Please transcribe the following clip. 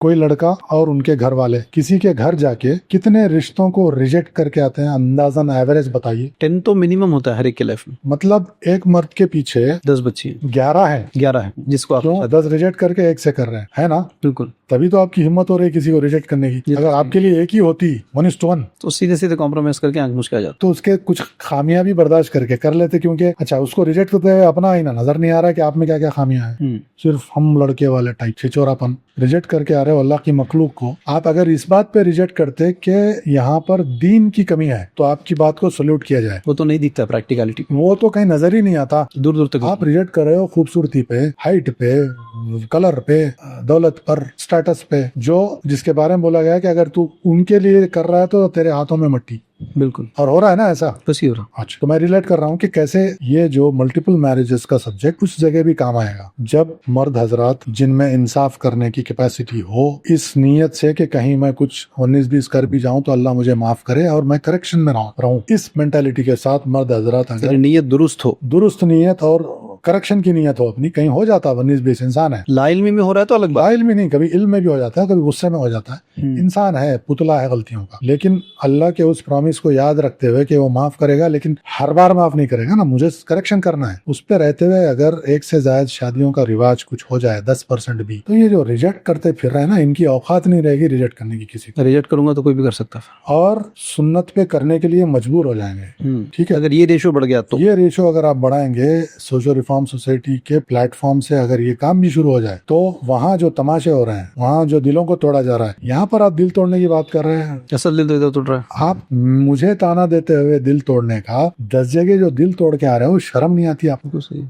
कोई लड़का और उनके घर वाले किसी के घर जाके कितने रिश्तों को रिजेक्ट करके आते हैं, अंदाजन एवरेज बताइए। 10 तो मिनिमम होता है हर एक के लाइफ में। मतलब एक मर्द के पीछे 10 बच्ची 11 है। 11 है जिसको आप क्यों 10 रिजेक्ट करके एक से कर रहे हैं, है ना? बिल्कुल। तभी तो आपकी हिम्मत हो रही है किसी को रिजेक्ट करने की। अगर आपके लिए एक ही होती 1:1 तो सीधे सीधे कॉम्प्रोमाइज करके आंख मुझके जाता, तो उसके कुछ खामियां भी बर्दाश्त करके कर लेते, क्योंकि अच्छा उसको रिजेक्ट करते हुए अपना ही ना नजर नहीं आ रहा कि आप में क्या क्या खामियां हैं। सिर्फ हम लड़के वाले टाइप छिचोरापन रिजेक्ट करके आ रहे हो अल्लाह की मखलूक को। आप अगर इस बात पे रिजेक्ट करते कि यहाँ पर दीन की कमी है तो आपकी बात को सल्यूट किया जाए। वो तो नहीं दिखता प्रैक्टिकलिटी, वो तो कहीं नजर ही नहीं आता, दूर दूर तक। आप रिजेक्ट कर रहे हो खूबसूरती पे, हाइट पे, कलर पे, दौलत पर, स्टेटस पे, जो जिसके बारे में बोला गया है कि अगर तू उनके लिए कर रहा है तो तेरे हाथों में मट्टी। बिल्कुल। और हो रहा है ना ऐसा, बस ही हो रहा। अच्छा, तो मैं रिलेट कर रहा हूँ कि कैसे ये जो मल्टीपल मैरिजेस का सब्जेक्ट उस जगह भी काम आएगा जब मर्द हजरात जिनमें इंसाफ करने की कैपेसिटी हो, इस नीयत से कि कहीं मैं कुछ 19-20 कर भी जाऊं तो अल्लाह मुझे माफ करे और मैं करेक्शन में रहूं, इस मेंटालिटी के साथ मर्द हजरात अगर नीयत दुरुस्त हो, दुरुस्त नीयत और करेक्शन की नीयत हो अपनी, कहीं हो जाता 19-20 इंसान है, लाइल्मी में हो रहा है तो अलग बात, लाइल्मी नहीं, कभी इल्म में भी हो जाता है, कभी गुस्से में हो जाता है, इंसान है, पुतला है गलतियों का, लेकिन अल्लाह के उस प्रॉमिस को याद रखते हुए कि वो माफ करेगा, लेकिन हर बार माफ नहीं करेगा ना, मुझे करेक्शन करना है, उस पे रहते हुए अगर एक से ज्यादा शादियों का रिवाज कुछ हो जाए 10% भी, तो ये जो रिजेक्ट करते फिर रहे हैं ना, इनकी औकात नहीं रहेगी रिजेक्ट करने की किसी को। रिजेक्ट करूंगा तो कोई भी कर सकता है और सुन्नत पे करने के लिए मजबूर हो जाएंगे। ठीक है, अगर ये रेशो बढ़ गया तो, ये रेशो अगर आप बढ़ाएंगे सोशल रिफॉर्म सोसाइटी के प्लेटफॉर्म से, अगर ये काम भी शुरू हो जाए तो वहाँ जो तमाशे हो रहे हैं, वहाँ जो दिलों को तोड़ा जा रहा है, यहाँ पर आप दिल तोड़ने की बात कर रहे हैं। असल दिल तो इधर तोड़ रहा है। आप मुझे ताना देते हुए दिल तोड़ने का 10 जगह जो दिल तोड़ के आ रहे हो, शर्म नहीं आती आपको? सही।